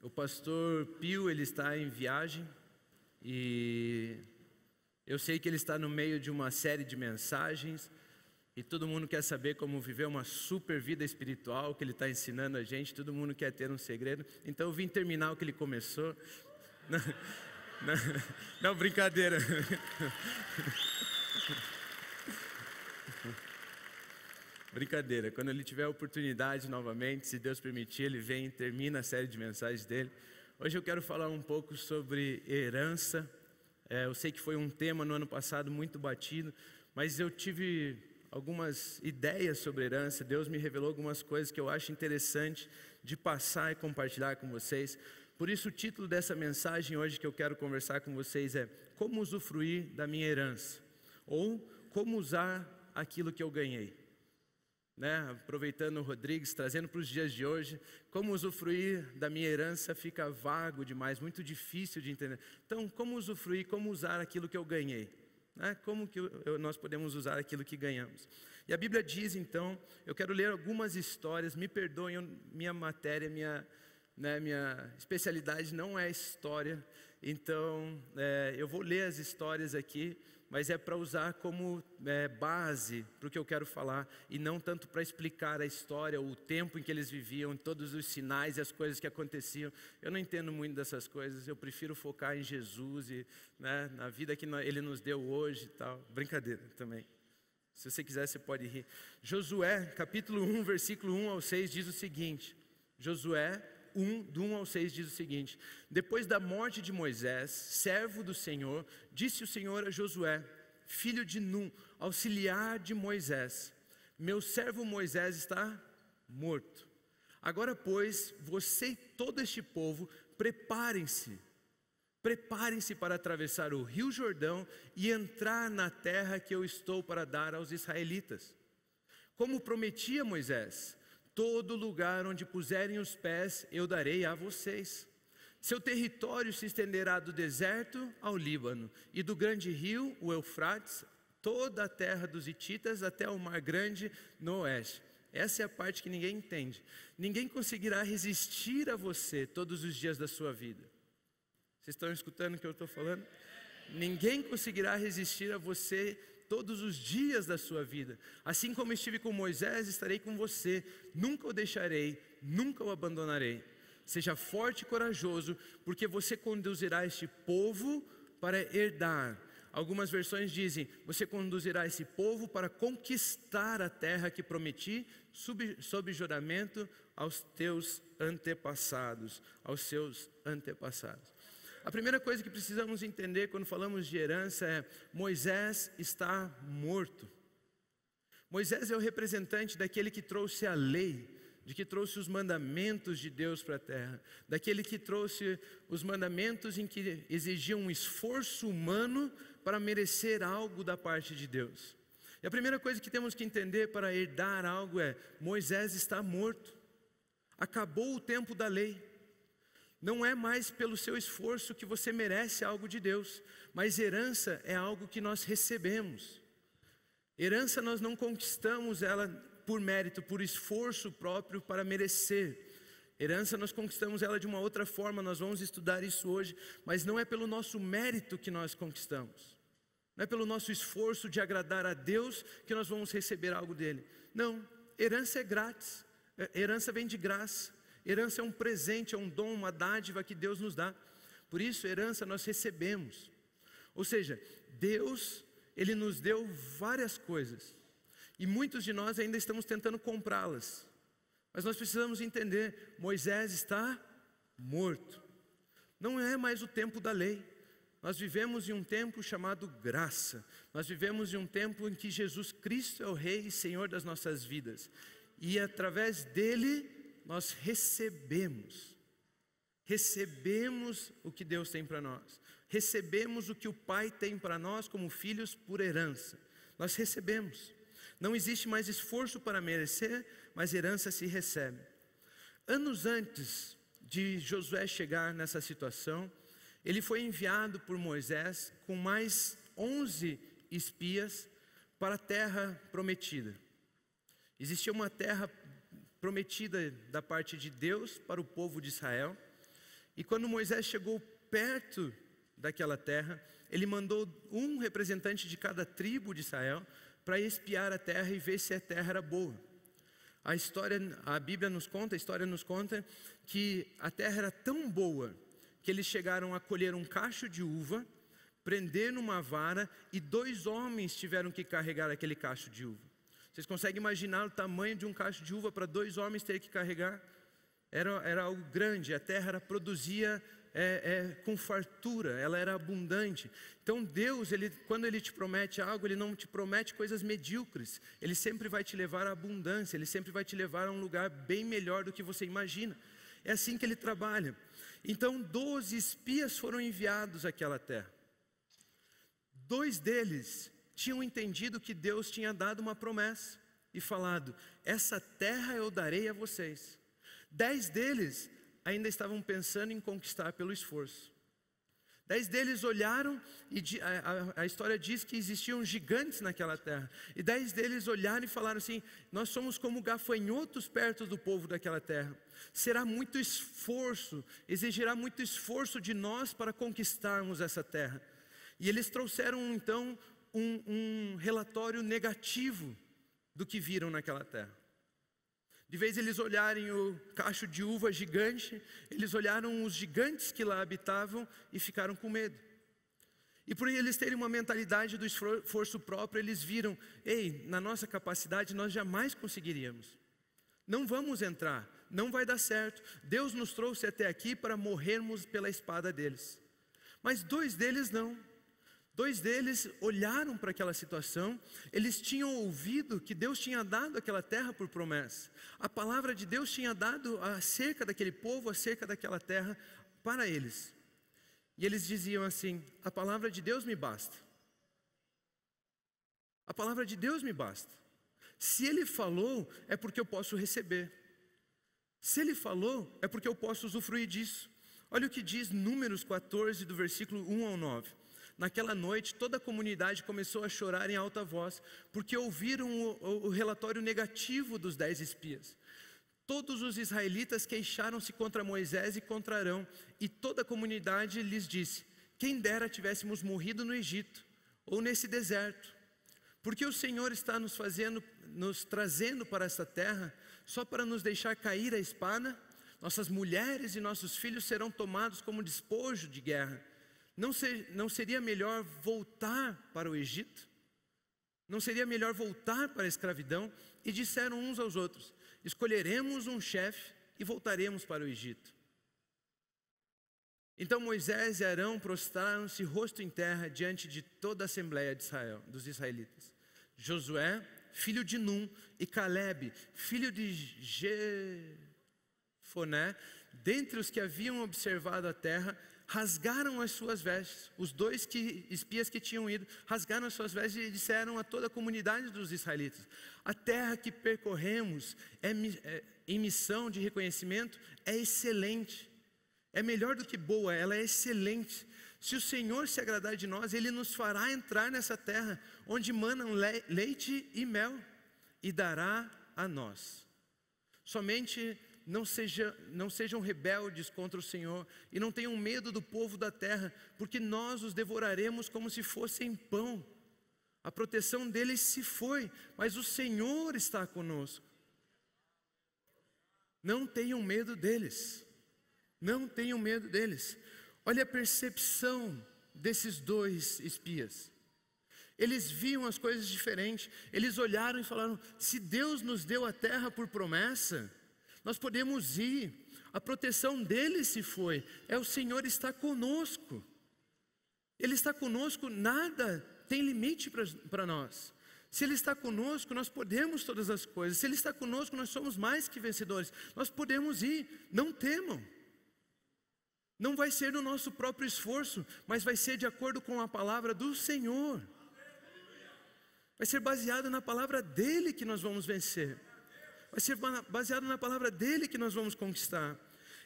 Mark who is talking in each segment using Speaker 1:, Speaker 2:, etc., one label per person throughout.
Speaker 1: O pastor Pio, ele está em viagem e eu sei que ele está no meio de uma série de mensagens e todo mundo quer saber como viver uma super vida espiritual que ele está ensinando a gente, todo mundo quer ter um segredo, então eu vim terminar o que ele começou. Não, brincadeira. Brincadeira, quando ele tiver a oportunidade novamente, se Deus permitir, ele vem e termina a série de mensagens dele. Hoje eu quero falar um pouco sobre herança. Eu sei que foi um tema no ano passado muito batido, mas eu tive algumas ideias sobre herança. Deus me revelou algumas coisas que eu acho interessante de passar e compartilhar com vocês. Por isso o título dessa mensagem hoje que eu quero conversar com vocês é Como usufruir da minha herança, ou como usar aquilo que eu ganhei. Aproveitando o Rodrigues, trazendo para os dias de hoje, como usufruir da minha herança fica vago demais, muito difícil de entender. Então, como usufruir, como usar aquilo que eu ganhei? Como que nós podemos usar aquilo que ganhamos? E a Bíblia diz, então, eu quero ler algumas histórias, me perdoem, minha matéria, minha especialidade não é história, então eu vou ler as histórias aqui, mas é para usar como base para o que eu quero falar e não tanto para explicar a história, o tempo em que eles viviam, todos os sinais e as coisas que aconteciam. Eu não entendo muito dessas coisas, eu prefiro focar em Jesus e na vida que Ele nos deu hoje e tal. Brincadeira também. Se você quiser, você pode rir. Josué, capítulo 1, versículo 1 ao 6 diz o seguinte, Josué 1, do 1 ao 6 diz o seguinte: Depois da morte de Moisés, servo do Senhor, disse o Senhor a Josué, filho de Num, auxiliar de Moisés: Meu servo Moisés está morto. Agora, pois, você e todo este povo, preparem-se para atravessar o rio Jordão e entrar na terra que eu estou para dar aos israelitas. Como prometi a Moisés, todo lugar onde puserem os pés eu darei a vocês. Seu território se estenderá do deserto ao Líbano e do grande rio, o Eufrates, toda a terra dos hititas até o mar grande no oeste. Essa é a parte que ninguém entende. Ninguém conseguirá resistir a você todos os dias da sua vida. Vocês estão escutando o que eu estou falando? Ninguém conseguirá resistir a você todos os dias da sua vida. Assim como estive com Moisés, estarei com você. Nunca o deixarei, nunca o abandonarei. Seja forte e corajoso, porque você conduzirá este povo para herdar. Algumas versões dizem, você conduzirá esse povo para conquistar a terra que prometi, sob juramento aos teus antepassados, aos seus antepassados. A primeira coisa que precisamos entender quando falamos de herança é: Moisés está morto. Moisés é o representante daquele que trouxe a lei, de que trouxe os mandamentos de Deus para a terra, daquele que trouxe os mandamentos em que exigiam um esforço humano para merecer algo da parte de Deus. E a primeira coisa que temos que entender para herdar algo é: Moisés está morto. Acabou o tempo da lei. Não é mais pelo seu esforço que você merece algo de Deus, mas herança é algo que nós recebemos. Herança nós não conquistamos ela por mérito, por esforço próprio para merecer. Herança nós conquistamos ela de uma outra forma, nós vamos estudar isso hoje, mas não é pelo nosso mérito que nós conquistamos. Não é pelo nosso esforço de agradar a Deus que nós vamos receber algo dele. Não, herança é grátis, herança vem de graça. Herança é um presente, é um dom, uma dádiva que Deus nos dá. Por isso, herança nós recebemos. Ou seja, Deus, Ele nos deu várias coisas. E muitos de nós ainda estamos tentando comprá-las. Mas nós precisamos entender, Moisés está morto. Não é mais o tempo da lei. Nós vivemos em um tempo chamado graça. Nós vivemos em um tempo em que Jesus Cristo é o Rei e Senhor das nossas vidas. E através dEle, nós recebemos o que Deus tem para nós, recebemos o que o Pai tem para nós como filhos por herança, nós recebemos, não existe mais esforço para merecer, mas herança se recebe. Anos antes de Josué chegar nessa situação, ele foi enviado por Moisés com mais 11 espias para a terra prometida. Existia uma terra prometida da parte de Deus para o povo de Israel, E quando Moisés chegou perto daquela terra, ele mandou um representante de cada tribo de Israel para espiar a terra e ver se a terra era boa. A história nos conta que a terra era tão boa que eles chegaram a colher um cacho de uva, prender numa vara, e 2 homens tiveram que carregar aquele cacho de uva. Vocês conseguem imaginar o tamanho de um cacho de uva para 2 homens terem que carregar? Era algo grande. A terra produzia com fartura, ela era abundante. Então Deus, quando Ele te promete algo, Ele não te promete coisas medíocres. Ele sempre vai te levar à abundância, Ele sempre vai te levar a um lugar bem melhor do que você imagina. É assim que Ele trabalha. Então 12 espias foram enviados àquela terra. 2 deles tinham entendido que Deus tinha dado uma promessa e falado: essa terra eu darei a vocês. 10 deles ainda estavam pensando em conquistar pelo esforço. 10 deles olharam e a história diz que existiam gigantes naquela terra. E 10 deles olharam e falaram assim: nós somos como gafanhotos perto do povo daquela terra. Será muito esforço, exigirá muito esforço de nós para conquistarmos essa terra. E eles trouxeram então um relatório negativo do que viram naquela terra. De vez eles olharem o cacho de uva gigante, eles olharam os gigantes que lá habitavam e ficaram com medo. E por eles terem uma mentalidade do esforço próprio, eles viram: ei, na nossa capacidade nós jamais conseguiríamos. Não vamos entrar, não vai dar certo. Deus nos trouxe até aqui para morrermos pela espada deles. Mas 2 deles não. 2 deles olharam para aquela situação, eles tinham ouvido que Deus tinha dado aquela terra por promessa. A palavra de Deus tinha dado acerca daquele povo, acerca daquela terra para eles. E eles diziam assim: a palavra de Deus me basta. A palavra de Deus me basta. Se Ele falou, é porque eu posso receber. Se Ele falou, é porque eu posso usufruir disso. Olha o que diz Números 14, do versículo 1 ao 9. Naquela noite, toda a comunidade começou a chorar em alta voz, porque ouviram o relatório negativo dos 10 espias. Todos os israelitas queixaram-se contra Moisés e contra Arão, e toda a comunidade lhes disse: quem dera tivéssemos morrido no Egito, ou nesse deserto, porque o Senhor está nos trazendo para essa terra, só para nos deixar cair a espada. Nossas mulheres e nossos filhos serão tomados como despojo de guerra. Não seria melhor voltar para o Egito? Não seria melhor voltar para a escravidão? E disseram uns aos outros: escolheremos um chefe e voltaremos para o Egito. Então Moisés e Arão prostraram-se rosto em terra diante de toda a assembleia de Israel, dos israelitas. Josué, filho de Num, e Calebe, filho de Jefoné, dentre os que haviam observado a terra, rasgaram as suas vestes. Os 2 espias que tinham ido rasgaram as suas vestes e disseram a toda a comunidade dos israelitas: a terra que percorremos em missão de reconhecimento é excelente, é melhor do que boa, ela é excelente. Se o Senhor se agradar de nós, Ele nos fará entrar nessa terra onde manam leite e mel, e dará a nós. Somente não sejam rebeldes contra o Senhor, e não tenham medo do povo da terra, porque nós os devoraremos como se fossem pão. A proteção deles se foi, mas o Senhor está conosco. Não tenham medo deles. Não tenham medo deles. Olha a percepção desses 2 espias. Eles viam as coisas diferentes. Eles olharam e falaram: se Deus nos deu a terra por promessa, nós podemos ir. A proteção dele se foi. O Senhor está conosco. Ele está conosco, nada tem limite para nós. Se Ele está conosco, nós podemos todas as coisas. Se Ele está conosco, nós somos mais que vencedores. Nós podemos ir, não temam. Não vai ser no nosso próprio esforço, mas vai ser de acordo com a palavra do Senhor. Vai ser baseado na palavra dEle que nós vamos vencer. Vai ser baseado na palavra dEle que nós vamos conquistar.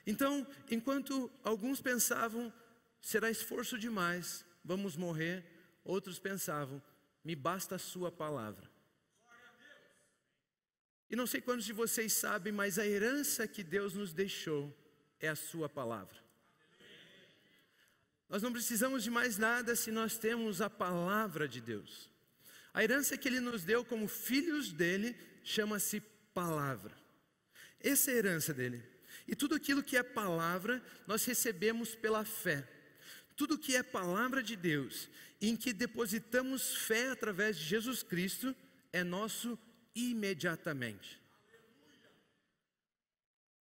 Speaker 1: Então, enquanto alguns pensavam: será esforço demais, vamos morrer. Outros pensavam: me basta a sua palavra. E não sei quantos de vocês sabem, mas a herança que Deus nos deixou é a sua palavra. Nós não precisamos de mais nada se nós temos a palavra de Deus. A herança que Ele nos deu como filhos dEle chama-se palavra. Essa é a herança dEle. E tudo aquilo que é palavra, nós recebemos pela fé. Tudo que é palavra de Deus, em que depositamos fé através de Jesus Cristo, é nosso imediatamente.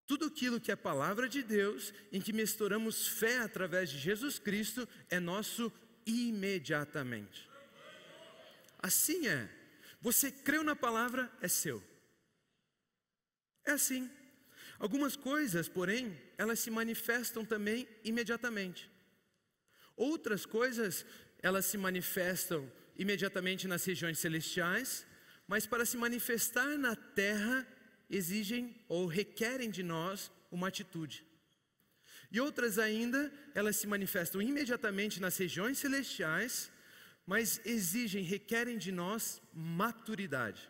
Speaker 1: Tudo aquilo que é palavra de Deus, em que misturamos fé através de Jesus Cristo, é nosso imediatamente. Assim é. Você creu na palavra, é seu. É assim. Algumas coisas, porém, elas se manifestam também imediatamente. Outras coisas, elas se manifestam imediatamente nas regiões celestiais, mas para se manifestar na terra, exigem ou requerem de nós uma atitude. E outras ainda, elas se manifestam imediatamente nas regiões celestiais, mas requerem de nós maturidade.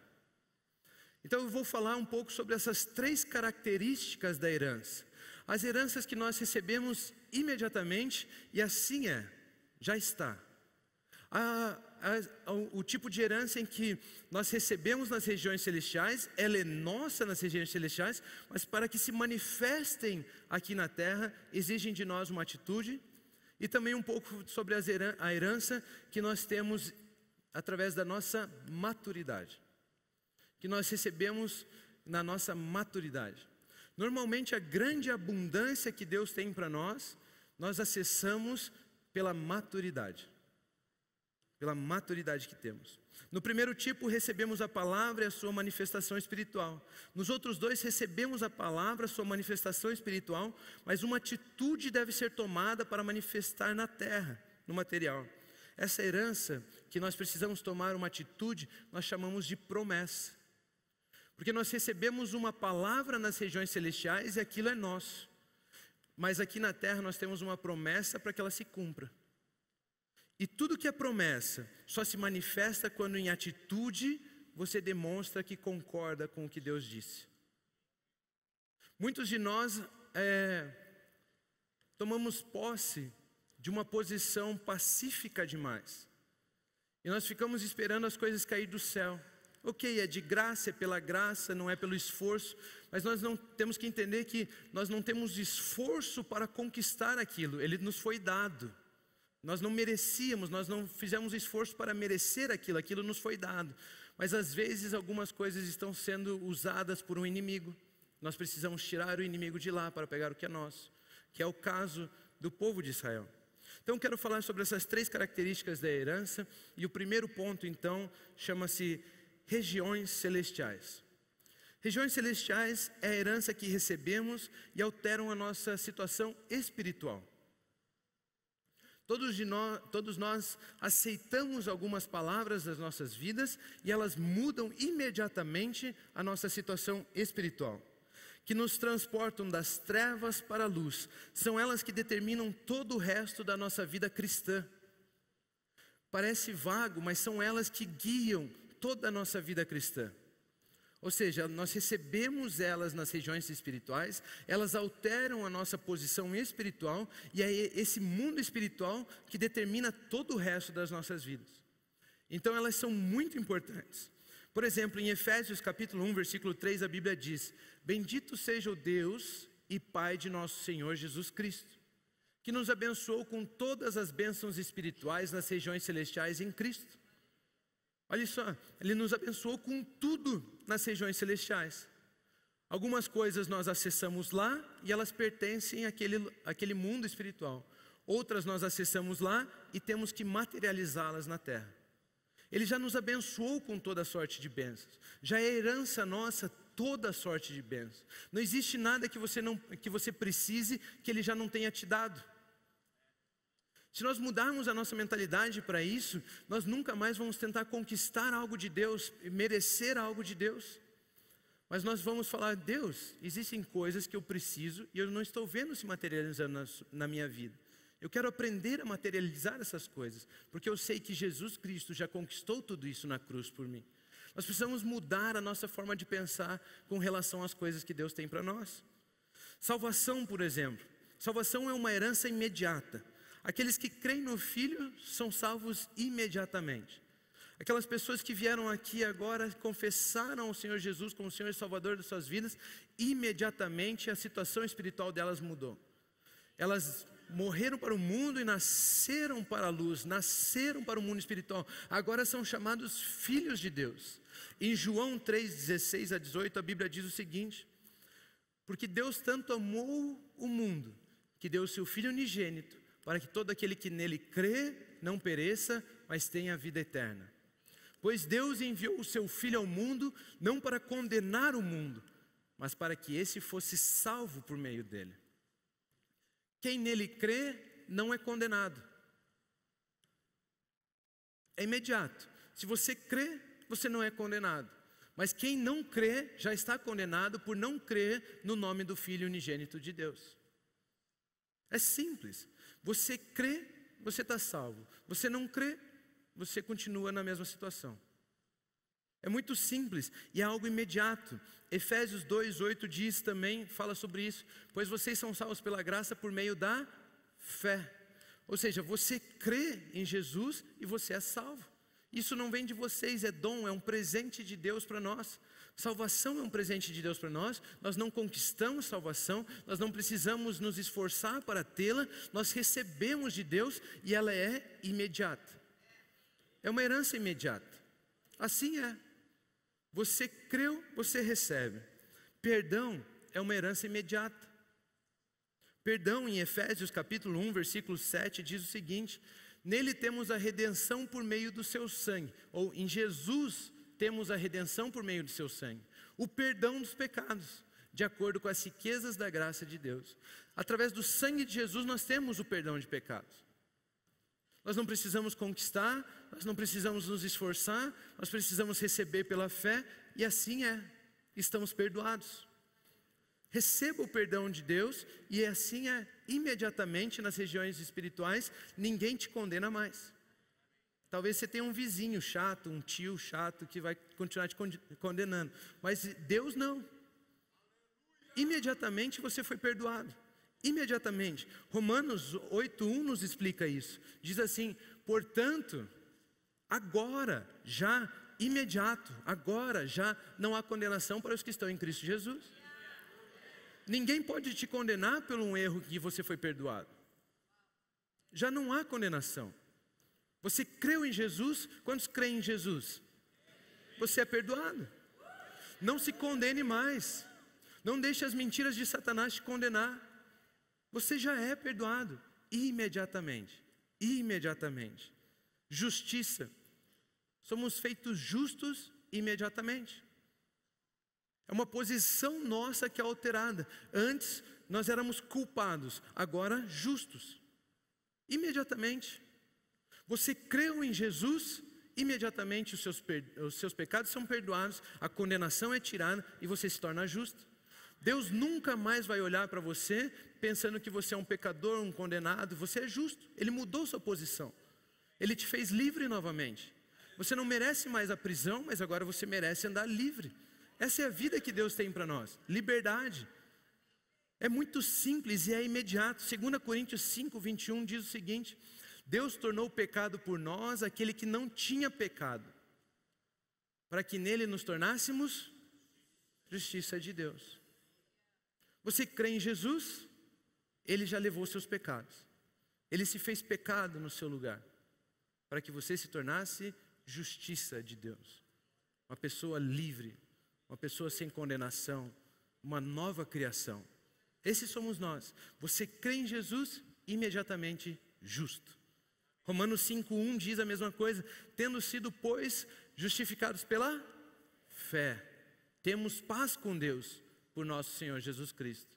Speaker 1: Então eu vou falar um pouco sobre essas 3 características da herança. As heranças que nós recebemos imediatamente, e assim é, já está. O tipo de herança em que nós recebemos nas regiões celestiais, ela é nossa nas regiões celestiais, mas para que se manifestem aqui na terra, exigem de nós uma atitude, e também um pouco sobre a herança que nós temos através da nossa maturidade, que nós recebemos na nossa maturidade. Normalmente a grande abundância que Deus tem para nós acessamos pela maturidade que temos. No primeiro tipo, recebemos a palavra e a sua manifestação espiritual. Nos outros 2, recebemos a palavra, a sua manifestação espiritual, mas uma atitude deve ser tomada para manifestar na terra, no material. Essa herança que nós precisamos tomar uma atitude, nós chamamos de promessa. Porque nós recebemos uma palavra nas regiões celestiais e aquilo é nosso. Mas aqui na terra nós temos uma promessa para que ela se cumpra. E tudo que é promessa só se manifesta quando em atitude você demonstra que concorda com o que Deus disse. Muitos de nós tomamos posse de uma posição pacífica demais. E nós ficamos esperando as coisas cair do céu. Ok, é de graça, é pela graça, não é pelo esforço. Mas nós não temos que entender que nós não temos esforço para conquistar aquilo. Ele nos foi dado. Nós não merecíamos, nós não fizemos esforço para merecer aquilo nos foi dado. Mas às vezes algumas coisas estão sendo usadas por um inimigo. Nós precisamos tirar o inimigo de lá para pegar o que é nosso, que é o caso do povo de Israel. Então quero falar sobre essas 3 características da herança. E o primeiro ponto então chama-se regiões celestiais. Regiões celestiais é a herança que recebemos e alteram a nossa situação espiritual. Todos nós aceitamos algumas palavras das nossas vidas e elas mudam imediatamente a nossa situação espiritual, que nos transportam das trevas para a luz. São elas que determinam todo o resto da nossa vida cristã. Parece vago, mas são elas que guiam toda a nossa vida cristã. Ou seja, nós recebemos elas nas regiões espirituais, elas alteram a nossa posição espiritual, e é esse mundo espiritual que determina todo o resto das nossas vidas. Então elas são muito importantes. Por exemplo, em Efésios capítulo 1, versículo 3, a Bíblia diz: bendito seja o Deus e Pai de nosso Senhor Jesus Cristo, que nos abençoou com todas as bênçãos espirituais nas regiões celestiais em Cristo. Olha só, Ele nos abençoou com tudo nas regiões celestiais. Algumas coisas nós acessamos lá e elas pertencem àquele mundo espiritual. Outras nós acessamos lá e temos que materializá-las na terra. Ele já nos abençoou com toda sorte de bênçãos. Já é herança nossa toda sorte de bênçãos. Não existe nada que você precise que Ele já não tenha te dado. Se nós mudarmos a nossa mentalidade para isso, nós nunca mais vamos tentar conquistar algo de Deus, merecer algo de Deus. Mas nós vamos falar: Deus, existem coisas que eu preciso e eu não estou vendo se materializando na minha vida. Eu quero aprender a materializar essas coisas, porque eu sei que Jesus Cristo já conquistou tudo isso na cruz por mim. Nós precisamos mudar a nossa forma de pensar com relação às coisas que Deus tem para nós. Salvação, por exemplo. Salvação é uma herança imediata. Aqueles que creem no Filho são salvos imediatamente. Aquelas pessoas que vieram aqui agora, confessaram o Senhor Jesus como Senhor e Salvador das suas vidas, imediatamente a situação espiritual delas mudou. Elas morreram para o mundo e nasceram para a luz, nasceram para o mundo espiritual. Agora são chamados filhos de Deus. Em João 3:16 a 18, a Bíblia diz o seguinte: porque Deus tanto amou o mundo, que deu o seu Filho unigênito, para que todo aquele que nele crê não pereça, mas tenha a vida eterna. Pois Deus enviou o seu Filho ao mundo, não para condenar o mundo, mas para que esse fosse salvo por meio dele. Quem nele crê não é condenado. É imediato. Se você crê, você não é condenado. Mas quem não crê já está condenado por não crer no nome do Filho unigênito de Deus. É simples. Você crê, você está salvo. Você não crê, você continua na mesma situação. É muito simples e é algo imediato. Efésios 2:8 diz também, fala sobre isso: pois vocês são salvos pela graça por meio da fé. Ou seja, você crê em Jesus e você é salvo. Isso não vem de vocês, é dom, é um presente de Deus para nós. Salvação é um presente de Deus para nós. Nós não conquistamos salvação, nós não precisamos nos esforçar para tê-la. Nós recebemos de Deus e ela é imediata. É uma herança imediata. Assim é. Você creu, você recebe. Perdão é uma herança imediata. Perdão, em Efésios capítulo 1, versículo 7, diz o seguinte: nele temos a redenção por meio do seu sangue. Ou em Jesus temos a redenção por meio do seu sangue. O perdão dos pecados, de acordo com as riquezas da graça de Deus. Através do sangue de Jesus nós temos o perdão de pecados. Nós não precisamos conquistar, nós não precisamos nos esforçar, nós precisamos receber pela fé, e assim é, estamos perdoados. Receba o perdão de Deus, e assim é, imediatamente nas regiões espirituais, ninguém te condena mais. Talvez você tenha um vizinho chato, um tio chato, que vai continuar te condenando, mas Deus não. Imediatamente você foi perdoado. Imediatamente. Romanos 8:1 nos explica isso. Diz assim: portanto, agora já, imediato, agora já não há condenação para os que estão em Cristo Jesus. Ninguém pode te condenar por um erro que você foi perdoado. Já não há condenação. Você creu em Jesus? Quantos creem em Jesus? Você é perdoado. Não se condene mais. Não deixe as mentiras de Satanás te condenar. Você já é perdoado imediatamente. Imediatamente. Justiça. Somos feitos justos imediatamente. É uma posição nossa que é alterada. Antes nós éramos culpados, agora justos. Imediatamente. Você creu em Jesus, imediatamente os seus pecados são perdoados, a condenação é tirada e você se torna justo. Deus nunca mais vai olhar para você pensando que você é um pecador, um condenado. Você é justo, Ele mudou sua posição. Ele te fez livre novamente. Você não merece mais a prisão, mas agora você merece andar livre. Essa é a vida que Deus tem para nós, liberdade. É muito simples e é imediato. 2 Coríntios 5:21 diz o seguinte: Deus tornou pecado por nós aquele que não tinha pecado, para que nele nos tornássemos justiça de Deus. Você crê em Jesus? Ele já levou seus pecados. Ele se fez pecado no seu lugar, para que você se tornasse justiça de Deus. Uma pessoa livre, uma pessoa sem condenação, uma nova criação. Esses somos nós. Você crê em Jesus, imediatamente justo. Romanos 5:1 diz a mesma coisa: tendo sido, pois, justificados pela fé, temos paz com Deus por nosso Senhor Jesus Cristo.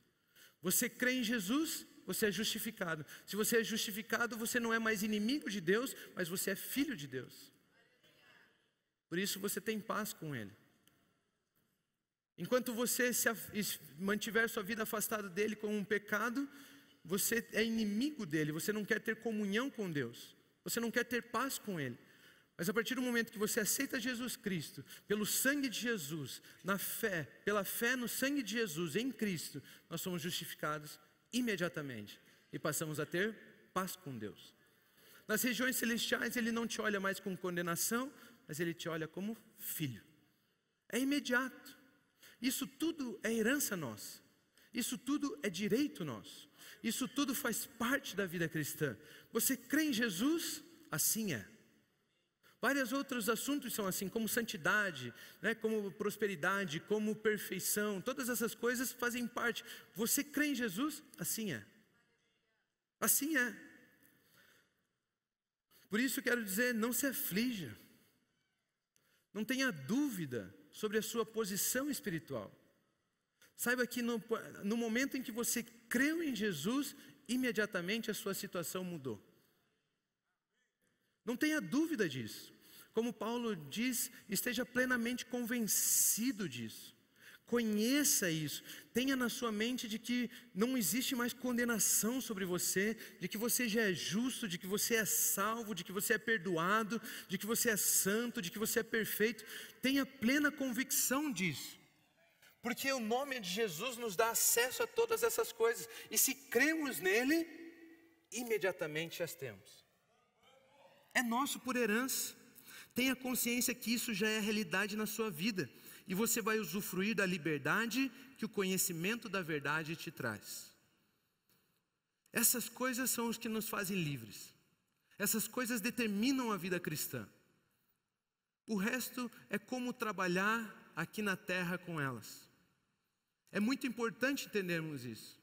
Speaker 1: Você crê em Jesus, você é justificado. Se você é justificado, você não é mais inimigo de Deus, mas você é filho de Deus. Por isso você tem paz com Ele. Enquanto você mantiver sua vida afastado dele com um pecado, você é inimigo dele, você não quer ter comunhão com Deus, você não quer ter paz com Ele. Mas a partir do momento que você aceita Jesus Cristo, pelo sangue de Jesus, na fé, pela fé no sangue de Jesus, em Cristo, nós somos justificados imediatamente e passamos a ter paz com Deus. Nas regiões celestiais Ele não te olha mais com condenação, mas Ele te olha como filho. É imediato. Isso tudo é herança nossa. Isso tudo é direito nosso. Isso tudo faz parte da vida cristã. Você crê em Jesus? Assim é. Vários outros assuntos são assim, como santidade, né, como prosperidade, como perfeição. Todas essas coisas fazem parte. Você crê em Jesus? Assim é. Assim é. Por isso quero dizer, não se aflija. Não tenha dúvida sobre a sua posição espiritual. Saiba que no momento em que você creu em Jesus, imediatamente a sua situação mudou. Não tenha dúvida disso. Como Paulo diz, esteja plenamente convencido disso. Conheça isso. Tenha na sua mente de que não existe mais condenação sobre você, de que você já é justo, de que você é salvo, de que você é perdoado, de que você é santo, de que você é perfeito. Tenha plena convicção disso. Porque o nome de Jesus nos dá acesso a todas essas coisas. E se cremos nele, imediatamente as temos. É nosso por herança. Tenha consciência que isso já é realidade na sua vida. E você vai usufruir da liberdade que o conhecimento da verdade te traz. Essas coisas são os que nos fazem livres. Essas coisas determinam a vida cristã. O resto é como trabalhar aqui na terra com elas. É muito importante entendermos isso.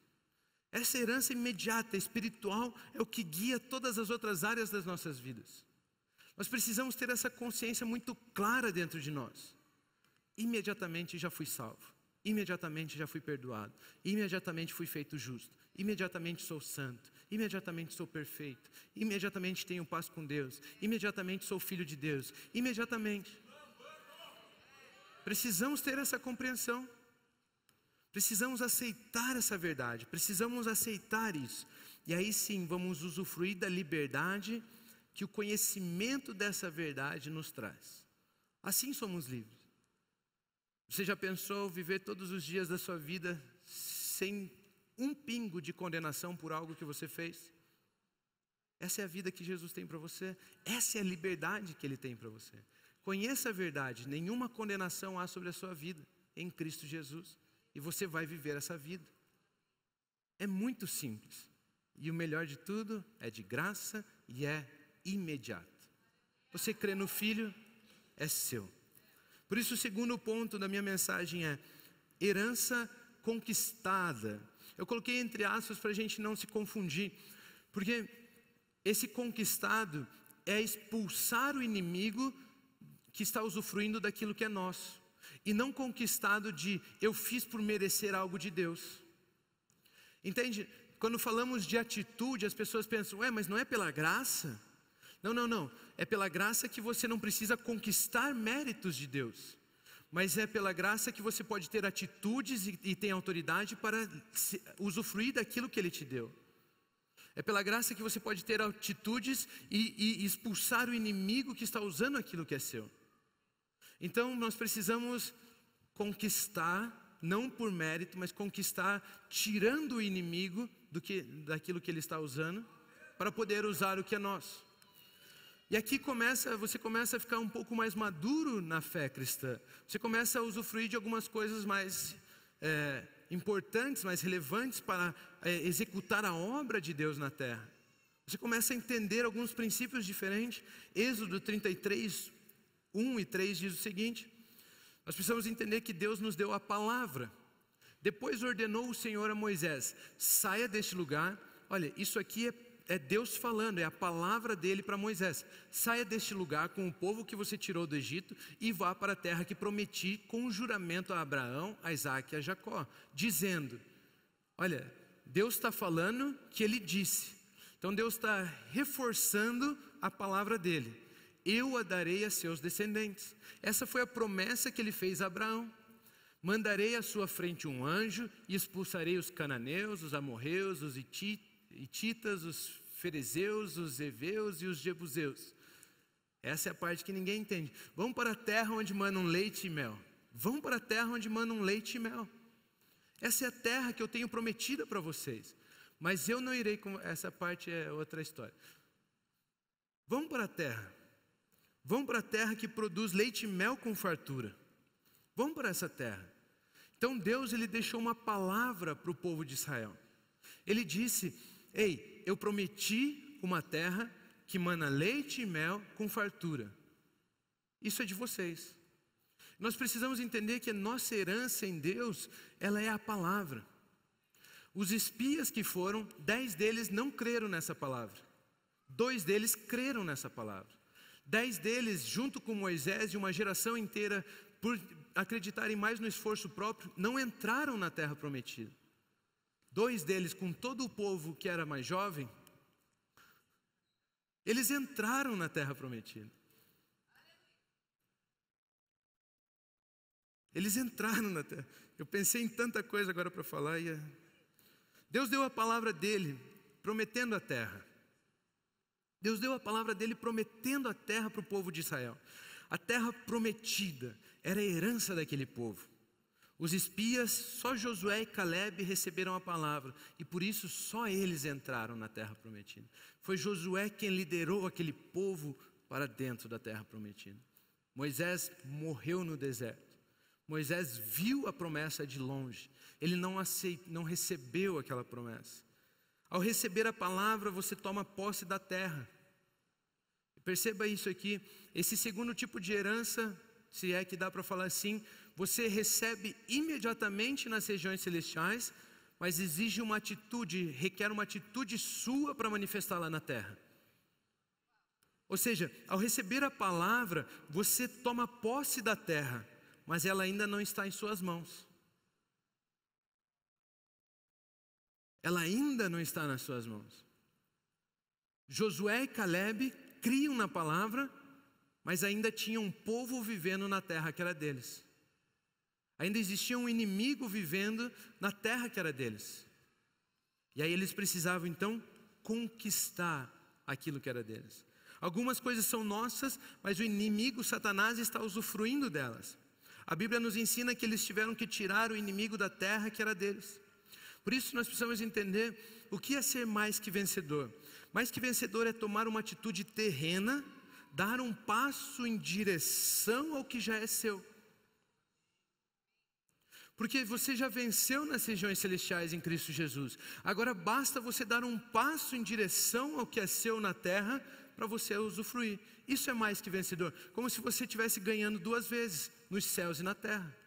Speaker 1: Essa herança imediata, espiritual, é o que guia todas as outras áreas das nossas vidas. Nós precisamos ter essa consciência muito clara dentro de nós. Imediatamente já fui salvo. Imediatamente já fui perdoado. Imediatamente fui feito justo. Imediatamente sou santo. Imediatamente sou perfeito. Imediatamente tenho paz com Deus. Imediatamente sou filho de Deus. Imediatamente. Precisamos ter essa compreensão. Precisamos aceitar essa verdade. Precisamos aceitar isso. E aí sim vamos usufruir da liberdade que o conhecimento dessa verdade nos traz. Assim somos livres. Você já pensou viver todos os dias da sua vida sem um pingo de condenação por algo que você fez? Essa é a vida que Jesus tem para você. Essa é a liberdade que Ele tem para você. Conheça a verdade. Nenhuma condenação há sobre a sua vida em Cristo Jesus. E você vai viver essa vida. É muito simples. E o melhor de tudo é de graça e é imediato. Você crê no Filho, é seu. Por isso o segundo ponto da minha mensagem é herança conquistada. Eu coloquei entre aspas para a gente não se confundir. Porque esse conquistado é expulsar o inimigo que está usufruindo daquilo que é nosso. E não conquistado de eu fiz por merecer algo de Deus. Entende? Quando falamos de atitude, as pessoas pensam, mas não é pela graça? Não. É pela graça que você não precisa conquistar méritos de Deus. Mas é pela graça que você pode ter atitudes e tem autoridade para usufruir daquilo que Ele te deu. É pela graça que você pode ter atitudes e expulsar o inimigo que está usando aquilo que é seu. Então nós precisamos conquistar, não por mérito, mas conquistar tirando o inimigo daquilo que ele está usando, para poder usar o que é nosso. E aqui você começa a ficar um pouco mais maduro na fé cristã. Você começa a usufruir de algumas coisas mais importantes, mais relevantes para executar a obra de Deus na terra. Você começa a entender alguns princípios diferentes. Êxodo 33, 1 e 3 diz o seguinte: nós precisamos entender que Deus nos deu a palavra. Depois ordenou o Senhor a Moisés: saia deste lugar. Olha, isso aqui é Deus falando, é a palavra dele para Moisés. Saia deste lugar com o povo que você tirou do Egito e vá para a terra que prometi com juramento a Abraão, a Isaque e a Jacó, dizendo, olha, Deus está falando que Ele disse. Então Deus está reforçando a palavra dele. Eu a darei a seus descendentes. Essa foi a promessa que Ele fez a Abraão. Mandarei à sua frente um anjo e expulsarei os cananeus, os amorreus, os hititas, os ferezeus, os heveus e os jebuseus. Essa é a parte que ninguém entende. Vão para a terra onde manam leite e mel. Vão para a terra onde manam leite e mel. Essa é a terra que eu tenho prometida para vocês. Mas eu não irei, essa parte é outra história. Vão para a terra. Vão para a terra que produz leite e mel com fartura. Vão para essa terra. Então Deus, ele deixou uma palavra para o povo de Israel. Ele disse: ei, eu prometi uma terra que mana leite e mel com fartura. Isso é de vocês. Nós precisamos entender que a nossa herança em Deus, ela é a palavra. Os espias que foram, 10 deles não creram nessa palavra. 2 deles creram nessa palavra. 10 deles, junto com Moisés e uma geração inteira, por acreditarem mais no esforço próprio, não entraram na terra prometida. 2 deles, com todo o povo que era mais jovem, eles entraram na terra prometida. Eles entraram na terra. Eu pensei em tanta coisa agora para falar. Deus deu a palavra dele, prometendo a terra. Deus deu a palavra dele, prometendo a terra para o povo de Israel. A terra prometida era a herança daquele povo. Os espias, só Josué e Caleb receberam a palavra. E por isso só eles entraram na terra prometida. Foi Josué quem liderou aquele povo para dentro da terra prometida. Moisés morreu no deserto. Moisés viu a promessa de longe. Ele não recebeu aquela promessa. Ao receber a palavra, você toma posse da terra. Perceba isso aqui. Esse segundo tipo de herança, se é que dá para falar assim, você recebe imediatamente nas regiões celestiais, mas exige uma atitude, requer uma atitude sua para manifestá-la na terra. Ou seja, ao receber a palavra, você toma posse da terra, mas ela ainda não está em suas mãos. Ela ainda não está nas suas mãos. Josué e Caleb criam na palavra, mas ainda tinha um povo vivendo na terra que era deles. Ainda existia um inimigo vivendo na terra que era deles. E aí eles precisavam então conquistar aquilo que era deles. Algumas coisas são nossas, mas o inimigo, Satanás, está usufruindo delas. A Bíblia nos ensina que eles tiveram que tirar o inimigo da terra que era deles. Por isso nós precisamos entender o que é ser mais que vencedor. Mais que vencedor é tomar uma atitude terrena, dar um passo em direção ao que já é seu. Porque você já venceu nas regiões celestiais em Cristo Jesus. Agora basta você dar um passo em direção ao que é seu na terra para você usufruir. Isso é mais que vencedor. Como se você estivesse ganhando 2 vezes, nos céus e na terra.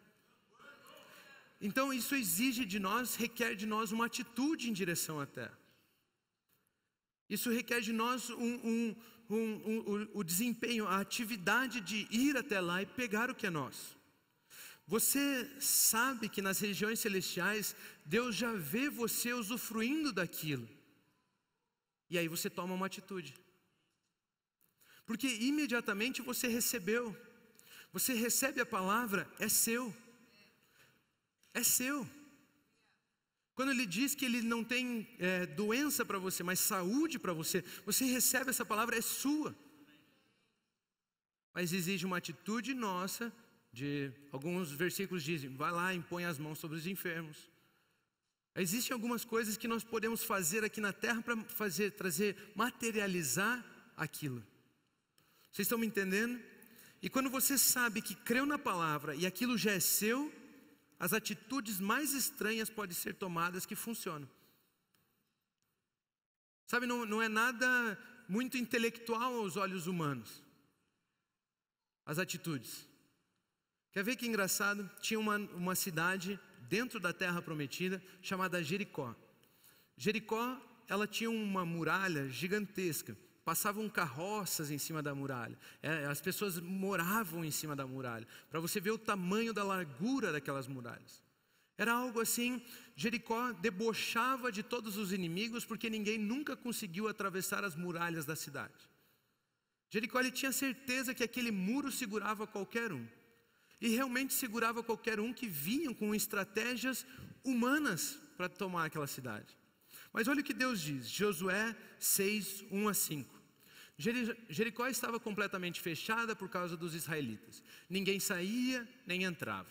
Speaker 1: Então isso exige de nós, requer de nós uma atitude em direção à terra. Isso requer de nós o desempenho, a atividade de ir até lá e pegar o que é nosso. Você sabe que nas regiões celestiais, Deus já vê você usufruindo daquilo. E aí você toma uma atitude. Porque imediatamente você recebeu. Você recebe a palavra, é seu. É seu. Quando ele diz que ele não tem doença para você, mas saúde para você, você recebe essa palavra, é sua. Mas exige uma atitude nossa. Alguns versículos dizem, vai lá e impõe as mãos sobre os enfermos. Existem algumas coisas que nós podemos fazer aqui na terra para materializar aquilo. Vocês estão me entendendo? E quando você sabe que creu na palavra e aquilo já é seu, as atitudes mais estranhas podem ser tomadas que funcionam. Sabe, não é nada muito intelectual aos olhos humanos. As atitudes. Quer ver que engraçado? Tinha uma cidade dentro da terra prometida chamada Jericó. Jericó, ela tinha uma muralha gigantesca. Passavam carroças em cima da muralha. As pessoas moravam em cima da muralha. Para você ver o tamanho da largura daquelas muralhas. Era algo assim, Jericó debochava de todos os inimigos porque ninguém nunca conseguiu atravessar as muralhas da cidade. Jericó, ele tinha certeza que aquele muro segurava qualquer um. E realmente segurava qualquer um que vinha com estratégias humanas para tomar aquela cidade. Mas olha o que Deus diz, Josué 6, 1 a 5. Jericó estava completamente fechada por causa dos israelitas. Ninguém saía, nem entrava.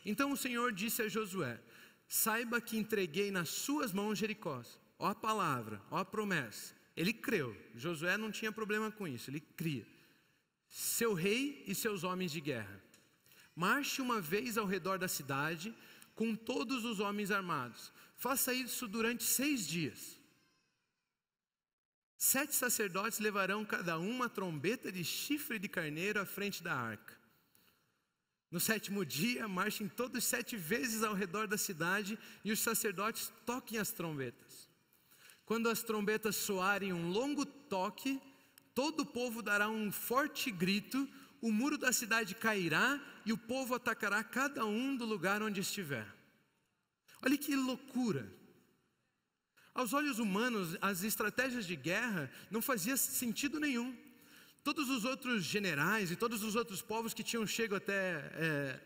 Speaker 1: Então o Senhor disse a Josué, saiba que entreguei nas suas mãos Jericó. Ó a palavra, ó a promessa. Ele creu. Josué não tinha problema com isso, ele cria. Seu rei e seus homens de guerra. Marche uma vez ao redor da cidade com todos os homens armados. Faça isso durante 6 dias. 7 sacerdotes levarão cada um uma trombeta de chifre de carneiro à frente da arca. No 7º dia, marchem todos 7 vezes ao redor da cidade e os sacerdotes toquem as trombetas. Quando as trombetas soarem um longo toque, todo o povo dará um forte grito, o muro da cidade cairá e o povo atacará cada um do lugar onde estiver. Olha que loucura! Aos olhos humanos, as estratégias de guerra não faziam sentido nenhum. Todos os outros generais e todos os outros povos que tinham chegado até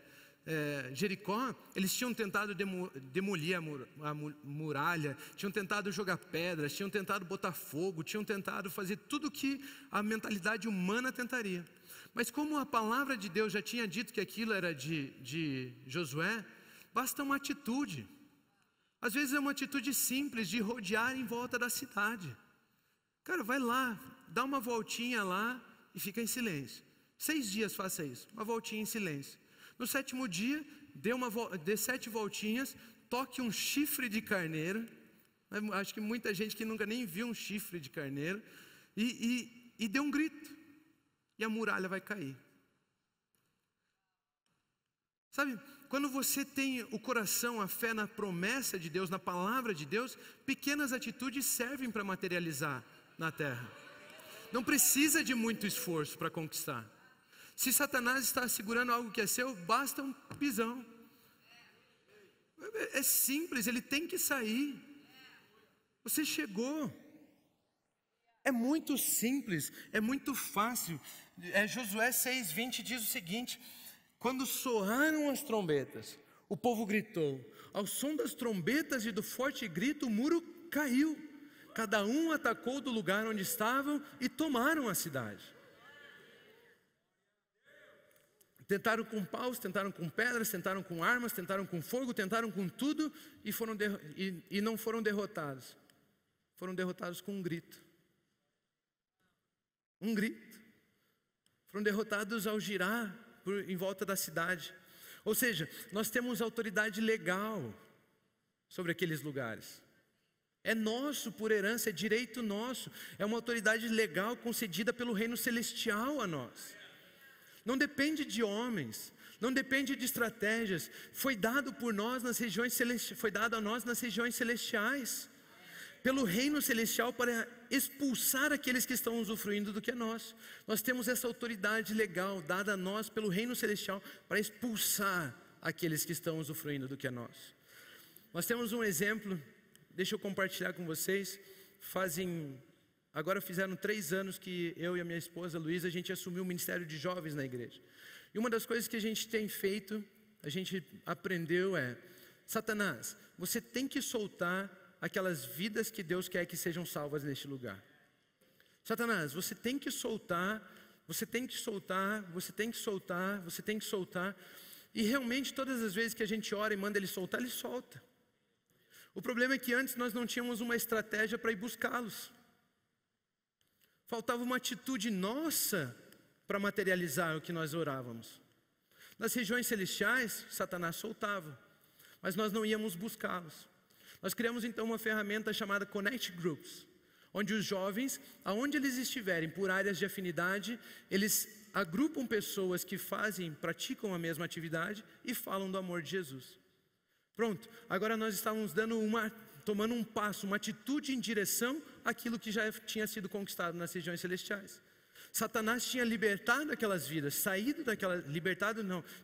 Speaker 1: Jericó, eles tinham tentado demolir a muralha, tinham tentado jogar pedras, tinham tentado botar fogo, tinham tentado fazer tudo que a mentalidade humana tentaria. Mas como a palavra de Deus já tinha dito que aquilo era de Josué, basta uma atitude. Às vezes é uma atitude simples de rodear em volta da cidade. Cara, vai lá, dá uma voltinha lá e fica em silêncio. 6 dias faça isso, uma voltinha em silêncio. No 7º dia, dê 7 voltinhas, toque um chifre de carneiro. Acho que muita gente que nunca nem viu um chifre de carneiro. E dê um grito. E a muralha vai cair. Sabe, quando você tem o coração, a fé na promessa de Deus, na palavra de Deus, pequenas atitudes servem para materializar na terra. Não precisa de muito esforço para conquistar. Se Satanás está segurando algo que é seu, basta um pisão. É simples, ele tem que sair. Você chegou. É muito simples, é muito fácil. Josué 6:20 diz o seguinte: quando soaram as trombetas, o povo gritou. Ao som das trombetas e do forte grito, o muro caiu. Cada um atacou do lugar onde estavam e tomaram a cidade. Tentaram com paus, tentaram com pedras, tentaram com armas, tentaram com fogo, tentaram com tudo e não foram derrotados. Foram derrotados com um grito. Um grito. Foram derrotados ao girar em volta da cidade. Ou seja, nós temos autoridade legal sobre aqueles lugares. É nosso por herança, é direito nosso. É uma autoridade legal concedida pelo reino celestial a nós. Não depende de homens, não depende de estratégias. Foi dado por nós nas regiões celestiais, foi dado a nós nas regiões celestiais, pelo reino celestial, para expulsar aqueles que estão usufruindo do que é nosso. Nós temos essa autoridade legal dada a nós pelo reino celestial para expulsar aqueles que estão usufruindo do que é nosso. Nós temos um exemplo, deixa eu compartilhar com vocês. Agora fizeram 3 anos que eu e a minha esposa Luísa, a gente assumiu o ministério de jovens na igreja. E uma das coisas que a gente tem feito, a gente aprendeu Satanás, você tem que soltar aquelas vidas que Deus quer que sejam salvas neste lugar. Satanás, você tem que soltar, você tem que soltar, você tem que soltar, você tem que soltar. E realmente todas as vezes que a gente ora e manda ele soltar, ele solta. O problema é que antes nós não tínhamos uma estratégia para ir buscá-los. Faltava uma atitude nossa para materializar o que nós orávamos. Nas regiões celestiais, Satanás soltava, mas nós não íamos buscá-los. Nós criamos então uma ferramenta chamada Connect Groups, onde os jovens, aonde eles estiverem, por áreas de afinidade, eles agrupam pessoas que praticam a mesma atividade e falam do amor de Jesus. Pronto, agora nós estávamos tomando um passo, uma atitude em direção àquilo que já tinha sido conquistado nas regiões celestiais. Satanás tinha libertado aquelas vidas,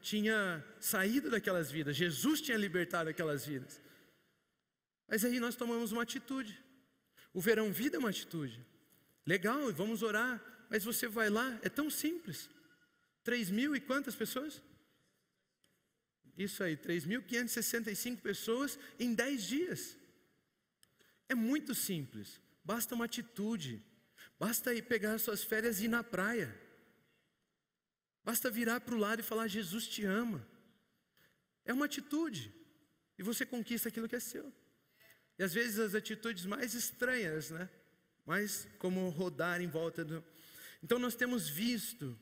Speaker 1: tinha saído daquelas vidas. Jesus tinha libertado aquelas vidas. Mas aí nós tomamos uma atitude. O Verão Vida é uma atitude. Legal, vamos orar. Mas você vai lá, é tão simples. 3.000 e quantas pessoas? Isso aí, 3.565 pessoas em 10 dias. É muito simples. Basta uma atitude. Basta ir pegar as suas férias e ir na praia. Basta virar para o lado e falar: Jesus te ama. É uma atitude. e você conquista aquilo que é seu. E às vezes as atitudes mais estranhas, né? Mas como rodar em volta do... Então nós temos visto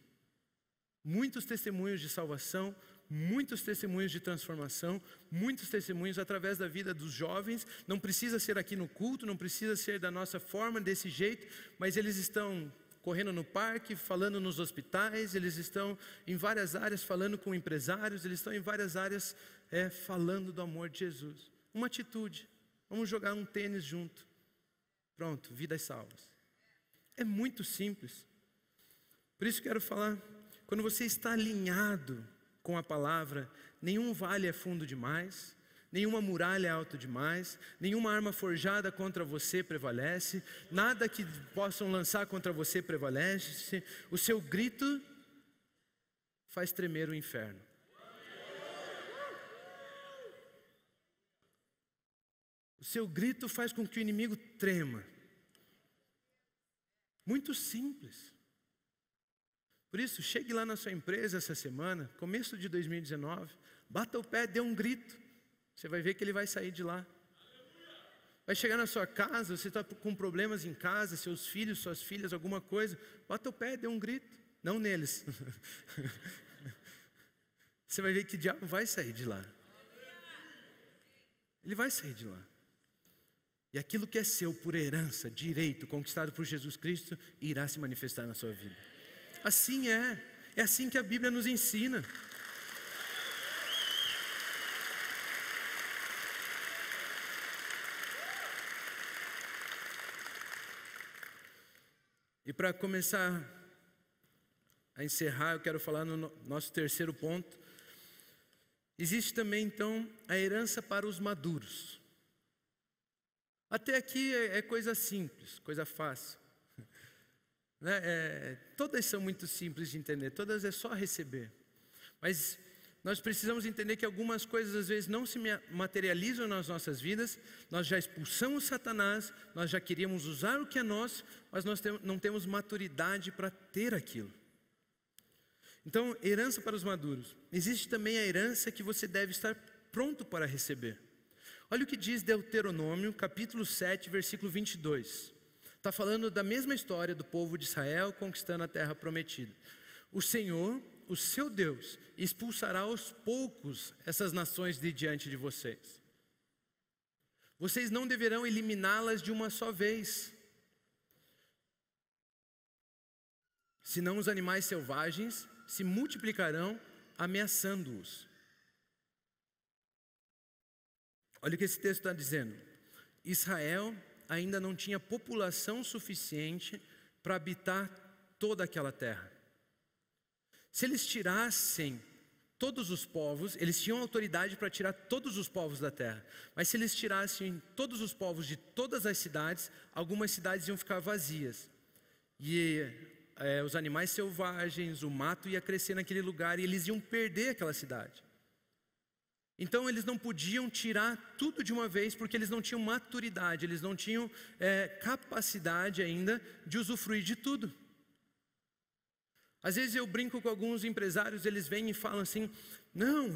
Speaker 1: muitos testemunhos de salvação, muitos testemunhos de transformação, muitos testemunhos através da vida dos jovens. Não precisa ser aqui no culto, não precisa ser da nossa forma, desse jeito, mas eles estão correndo no parque, falando nos hospitais, eles estão em várias áreas falando com empresários, eles estão em várias áreas falando do amor de Jesus. Uma atitude, vamos jogar um tênis junto. Pronto, vidas salvas. É muito simples. Por isso quero falar, quando você está alinhado com a palavra, nenhum vale é fundo demais, nenhuma muralha é alta demais, nenhuma arma forjada contra você prevalece, nada que possam lançar contra você prevalece, o seu grito faz tremer o inferno. O seu grito faz com que o inimigo trema. Muito simples. Por isso, chegue lá na sua empresa essa semana, começo de 2019, bata o pé, dê um grito. Você vai ver que ele vai sair de lá. Vai chegar na sua casa, você está com problemas em casa, seus filhos, suas filhas, alguma coisa. Bata o pé, dê um grito. Não neles. Você vai ver que o diabo vai sair de lá. Ele vai sair de lá. E aquilo que é seu por herança, direito, conquistado por Jesus Cristo, irá se manifestar na sua vida. Assim é assim que a Bíblia nos ensina. E para começar a encerrar, eu quero falar no nosso terceiro ponto. Existe também então a herança para os maduros. Até aqui é coisa simples, coisa fácil. Todas são muito simples de entender, todas é só receber. Mas nós precisamos entender que algumas coisas às vezes não se materializam nas nossas vidas. Nós já expulsamos Satanás, nós já queríamos usar o que é nosso, mas nós não temos maturidade para ter aquilo. Então, herança para os maduros. Existe também a herança que você deve estar pronto para receber. Olha o que diz Deuteronômio, capítulo 7, versículo 22. Está falando da mesma história do povo de Israel conquistando a terra prometida. O Senhor, o seu Deus, expulsará aos poucos essas nações de diante de vocês. Vocês não deverão eliminá-las de uma só vez. Senão os animais selvagens se multiplicarão, ameaçando-os. Olha o que esse texto está dizendo. Israel ainda não tinha população suficiente para habitar toda aquela terra. Se eles tirassem todos os povos, eles tinham autoridade para tirar todos os povos da terra. Mas se eles tirassem todos os povos de todas as cidades, algumas cidades iam ficar vazias. E os animais selvagens, o mato ia crescer naquele lugar e eles iam perder aquela cidade. Então eles não podiam tirar tudo de uma vez, porque eles não tinham maturidade, eles não tinham capacidade ainda de usufruir de tudo. Às vezes eu brinco com alguns empresários, eles vêm e falam assim, não,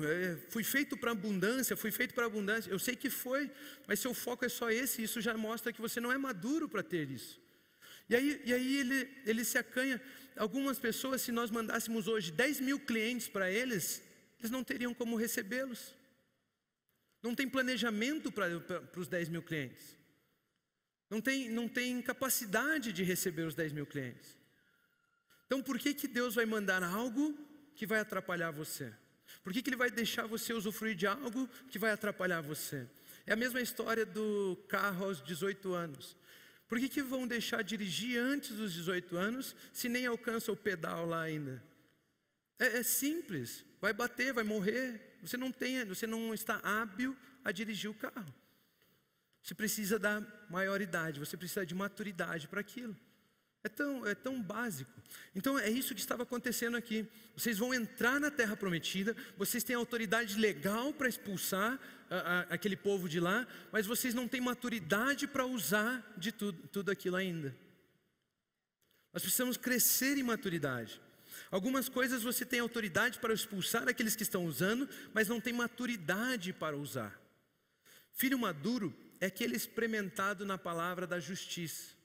Speaker 1: fui feito para abundância, fui feito para abundância. Eu sei que foi, mas seu foco é só esse, isso já mostra que você não é maduro para ter isso. E aí ele se acanha. Algumas pessoas, se nós mandássemos hoje 10 mil clientes para eles, eles não teriam como recebê-los. Não tem planejamento para os 10 mil clientes. Não tem capacidade de receber os 10 mil clientes. Então por que Deus vai mandar algo que vai atrapalhar você? Por que Ele vai deixar você usufruir de algo que vai atrapalhar você? É a mesma história do carro aos 18 anos. Por que vão deixar dirigir antes dos 18 anos, se nem alcança o pedal lá ainda? É simples, vai bater, vai morrer. Você não está hábil a dirigir o carro. Você precisa da maioridade, você precisa de maturidade para aquilo. É tão básico. Então é isso que estava acontecendo aqui. Vocês vão entrar na terra prometida, vocês têm autoridade legal para expulsar aquele povo de lá, mas vocês não têm maturidade para usar de tudo aquilo ainda. Nós precisamos crescer em maturidade. Algumas coisas você tem autoridade para expulsar aqueles que estão usando, mas não tem maturidade para usar. Filho maduro é aquele experimentado na palavra da justiça.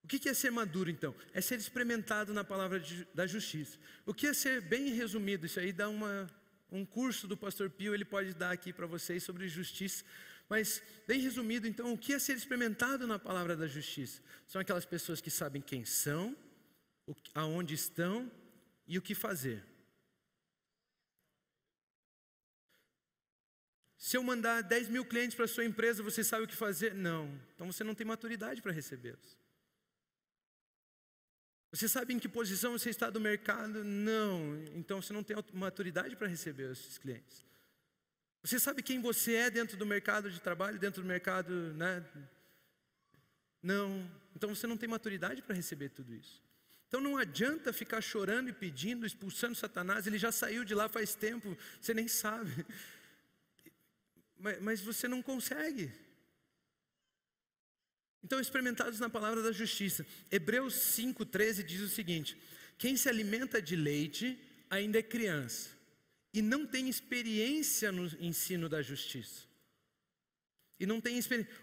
Speaker 1: O que é ser maduro, então? É ser experimentado na palavra da justiça. O que é ser bem resumido? Isso aí dá um curso do pastor Pio, ele pode dar aqui para vocês sobre justiça. Mas, bem resumido, então, o que é ser experimentado na palavra da justiça? São aquelas pessoas que sabem quem são, aonde estão e o que fazer. Se eu mandar 10 mil clientes para a sua empresa, você sabe o que fazer? Não. Então você não tem maturidade para recebê-los. Você sabe em que posição você está do mercado? Não. Então você não tem maturidade para receber esses clientes. Você sabe quem você é dentro do mercado de trabalho, dentro do mercado, né? Não. Então você não tem maturidade para receber tudo isso. Então não adianta ficar chorando e pedindo, expulsando Satanás. Ele já saiu de lá faz tempo, você nem sabe. Mas você não consegue. Então, experimentados na palavra da justiça. Hebreus 5,13 diz o seguinte: quem se alimenta de leite ainda é criança e não tem experiência no ensino da justiça.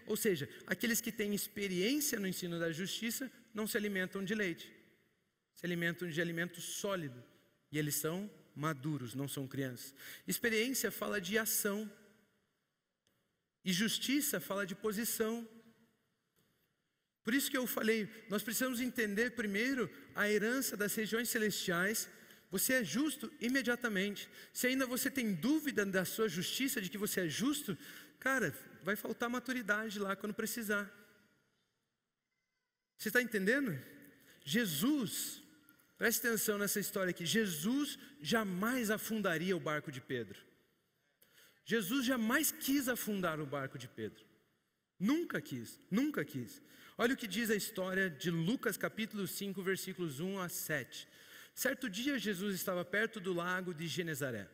Speaker 1: Ou seja, aqueles que têm experiência no ensino da justiça não se alimentam de leite, se alimentam de alimento sólido. E eles são maduros, não são crianças. Experiência fala de ação. E justiça fala de posição. Por isso que eu falei, nós precisamos entender primeiro a herança das regiões celestiais. Você é justo imediatamente. Se ainda você tem dúvida da sua justiça, de que você é justo, cara, vai faltar maturidade lá quando precisar. Você está entendendo? Jesus, preste atenção nessa história aqui, Jesus jamais afundaria o barco de Pedro. Jesus jamais quis afundar o barco de Pedro. Nunca quis, nunca quis. Olha o que diz a história de Lucas capítulo 5, versículos 1 a 7. Certo dia Jesus estava perto do lago de Genezaré,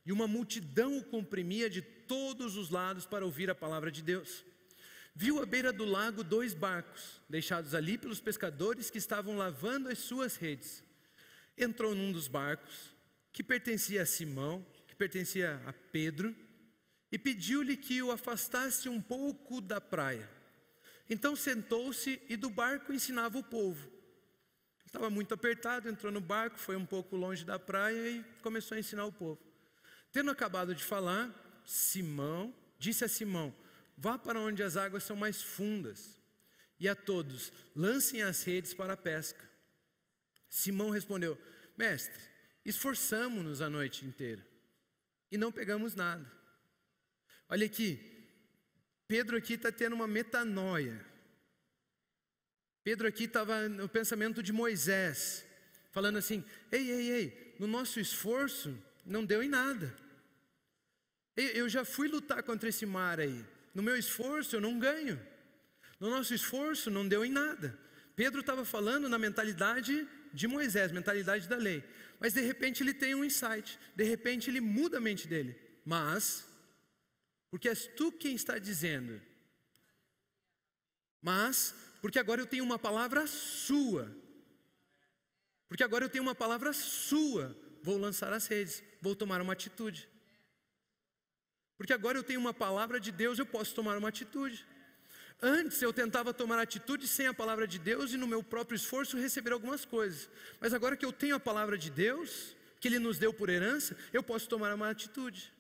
Speaker 1: e uma multidão o comprimia de todos os lados para ouvir a palavra de Deus. Viu à beira do lago 2 barcos, deixados ali pelos pescadores que estavam lavando as suas redes. Entrou num dos barcos, que pertencia a Simão, que pertencia a Pedro, e pediu-lhe que o afastasse um pouco da praia. Então sentou-se e do barco ensinava o povo. Estava muito apertado, entrou no barco, foi um pouco longe da praia e começou a ensinar o povo. Tendo acabado de falar, Simão disse a Simão: vá para onde as águas são mais fundas, e a todos, lancem as redes para a pesca. Simão respondeu: mestre, esforçamo-nos a noite inteira e não pegamos nada. Olha aqui, Pedro aqui está tendo uma metanoia. Pedro aqui estava no pensamento de Moisés, falando assim: ei, no nosso esforço não deu em nada. Eu já fui lutar contra esse mar aí, no meu esforço eu não ganho. No nosso esforço não deu em nada. Pedro estava falando na mentalidade de Moisés, mentalidade da lei. Mas de repente ele tem um insight, de repente ele muda a mente dele. Mas porque és tu quem está dizendo. Mas, porque agora eu tenho uma palavra sua. Porque agora eu tenho uma palavra sua. Vou lançar as redes, vou tomar uma atitude. Porque agora eu tenho uma palavra de Deus, eu posso tomar uma atitude. Antes eu tentava tomar atitude sem a palavra de Deus e no meu próprio esforço receber algumas coisas. Mas agora que eu tenho a palavra de Deus, que Ele nos deu por herança, eu posso tomar uma atitude.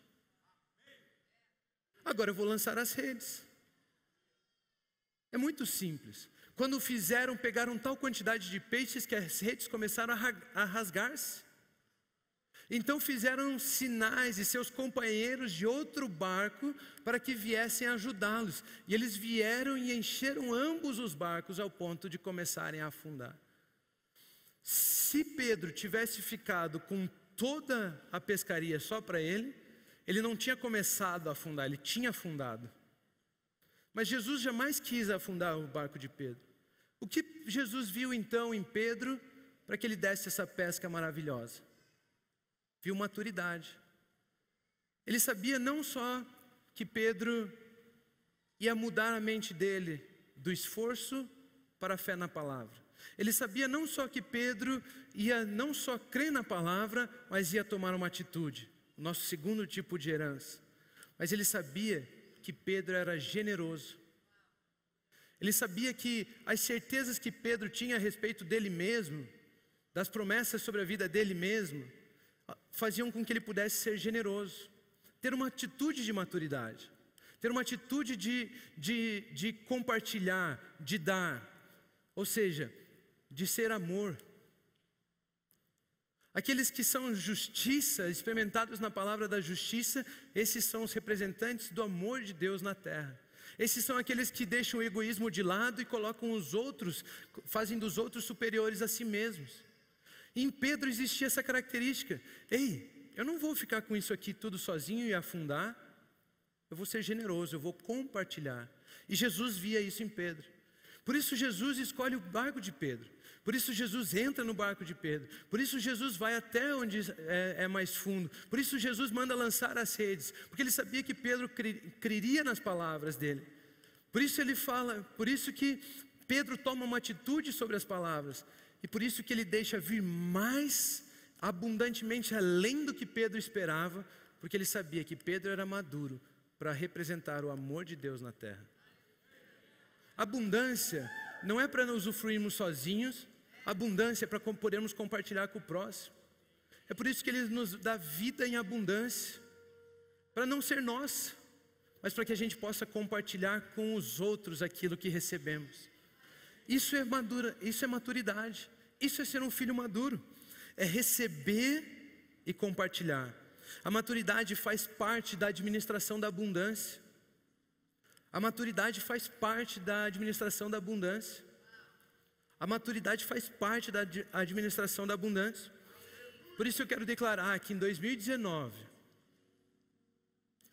Speaker 1: Agora eu vou lançar as redes. É muito simples. Quando fizeram, pegaram tal quantidade de peixes que as redes começaram a rasgar-se. Então fizeram sinais e seus companheiros de outro barco para que viessem ajudá-los. E eles vieram e encheram ambos os barcos ao ponto de começarem a afundar. Se Pedro tivesse ficado com toda a pescaria só para ele não tinha começado a afundar, ele tinha afundado. Mas Jesus jamais quis afundar o barco de Pedro. O que Jesus viu então em Pedro para que ele desse essa pesca maravilhosa? Viu maturidade. Ele sabia não só que Pedro ia mudar a mente dele do esforço para a fé na palavra. Ele sabia não só que Pedro ia não só crer na palavra, mas ia tomar uma atitude. O nosso segundo tipo de herança. Mas ele sabia que Pedro era generoso. Ele sabia que as certezas que Pedro tinha a respeito dele mesmo, das promessas sobre a vida dele mesmo, faziam com que ele pudesse ser generoso, ter uma atitude de maturidade, ter uma atitude de compartilhar, de dar, ou seja, de ser amor. Aqueles que são justiça, experimentados na palavra da justiça, esses são os representantes do amor de Deus na terra. Esses são aqueles que deixam o egoísmo de lado e colocam os outros, fazem dos outros superiores a si mesmos. E em Pedro existia essa característica: ei, eu não vou ficar com isso aqui tudo sozinho e afundar, eu vou ser generoso, eu vou compartilhar. E Jesus via isso em Pedro. Por isso Jesus escolhe o barco de Pedro. Por isso Jesus entra no barco de Pedro. Por isso Jesus vai até onde é mais fundo. Por isso Jesus manda lançar as redes. Porque ele sabia que Pedro creria nas palavras dele. Por isso ele fala, por isso que Pedro toma uma atitude sobre as palavras. E por isso que ele deixa vir mais abundantemente além do que Pedro esperava. Porque ele sabia que Pedro era maduro para representar o amor de Deus na terra. Abundância não é para nos usufruirmos sozinhos. Abundância é para podermos compartilhar com o próximo. É por isso que Ele nos dá vida em abundância, para não ser nossa, mas para que a gente possa compartilhar com os outros aquilo que recebemos. Isso é maturidade, isso é ser um filho maduro, é receber e compartilhar. A maturidade faz parte da administração da abundância. A maturidade faz parte da administração da abundância. A maturidade faz parte da administração da abundância. Por isso eu quero declarar que em 2019,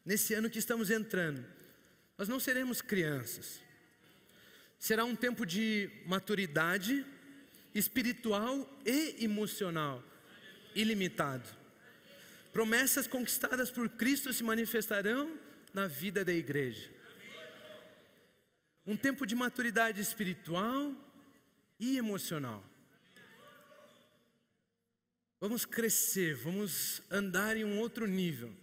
Speaker 1: nesse ano que estamos entrando, nós não seremos crianças. Será um tempo de maturidade espiritual e emocional ilimitado. Promessas conquistadas por Cristo se manifestarão na vida da igreja. Um tempo de maturidade espiritual e emocional. Vamos crescer, vamos andar em um outro nível.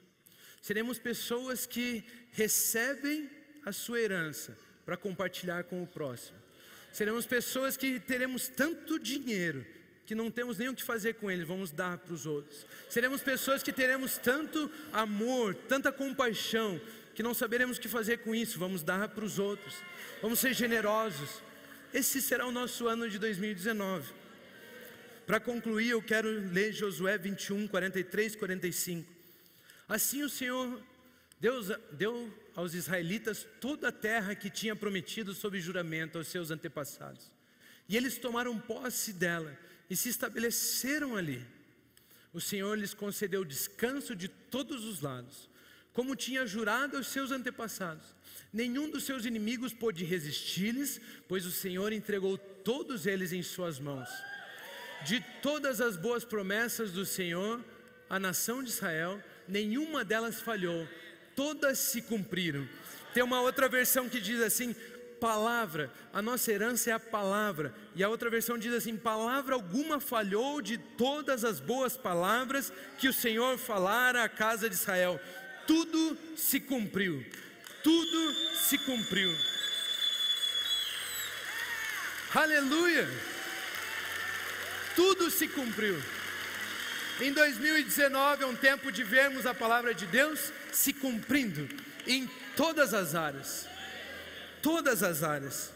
Speaker 1: Seremos pessoas que recebem a sua herança para compartilhar com o próximo. Seremos pessoas que teremos tanto dinheiro que não temos nem o que fazer com ele, vamos dar para os outros. Seremos pessoas que teremos tanto amor, tanta compaixão, que não saberemos o que fazer com isso, vamos dar para os outros. Vamos ser generosos. Esse será o nosso ano de 2019. Para concluir, eu quero ler Josué 21, 43, 45. Assim o Senhor, Deus deu aos israelitas toda a terra que tinha prometido sob juramento aos seus antepassados. E eles tomaram posse dela e se estabeleceram ali. O Senhor lhes concedeu descanso de todos os lados, como tinha jurado aos seus antepassados. Nenhum dos seus inimigos pôde resistir-lhes, pois o Senhor entregou todos eles em suas mãos. De todas as boas promessas do Senhor, a nação de Israel, nenhuma delas falhou, todas se cumpriram. Tem uma outra versão que diz assim: palavra, a nossa herança é a palavra. E a outra versão diz assim: palavra alguma falhou de todas as boas palavras que o Senhor falara à casa de Israel. Tudo se cumpriu. Tudo se cumpriu. Aleluia! Tudo se cumpriu. Em 2019 é um tempo de vermos a palavra de Deus se cumprindo em todas as áreas. Todas as áreas.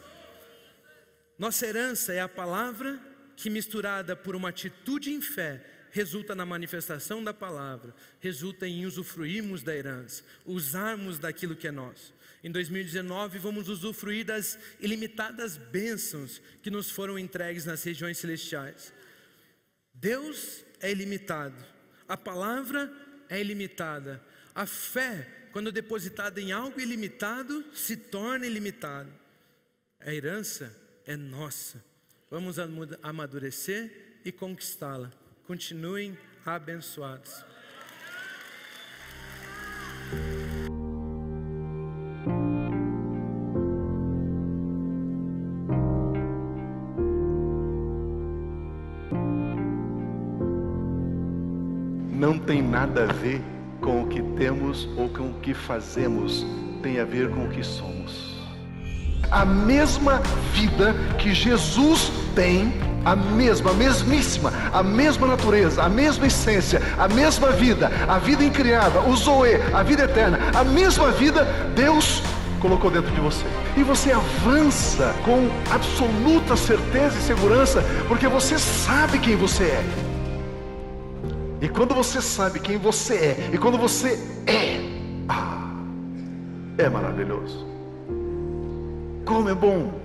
Speaker 1: Nossa herança é a palavra que, misturada por uma atitude em fé, resulta na manifestação da palavra, resulta em usufruirmos da herança, usarmos daquilo que é nosso. Em 2019 vamos usufruir das ilimitadas bênçãos que nos foram entregues nas regiões celestiais. Deus é ilimitado, a palavra é ilimitada, a fé, quando depositada em algo ilimitado, se torna ilimitada. A herança é nossa. Vamos amadurecer e conquistá-la. Continuem abençoados.
Speaker 2: Não tem nada a ver com o que temos ou com o que fazemos, tem a ver com o que somos. A mesma vida que Jesus tem, a mesmíssima, a mesma natureza, a mesma essência, a mesma vida, a vida incriada, o Zoe, a vida eterna, a mesma vida Deus colocou dentro de você. E você avança com absoluta certeza e segurança, porque você sabe quem você é. E quando você sabe quem você é, e quando você é maravilhoso. Como é bom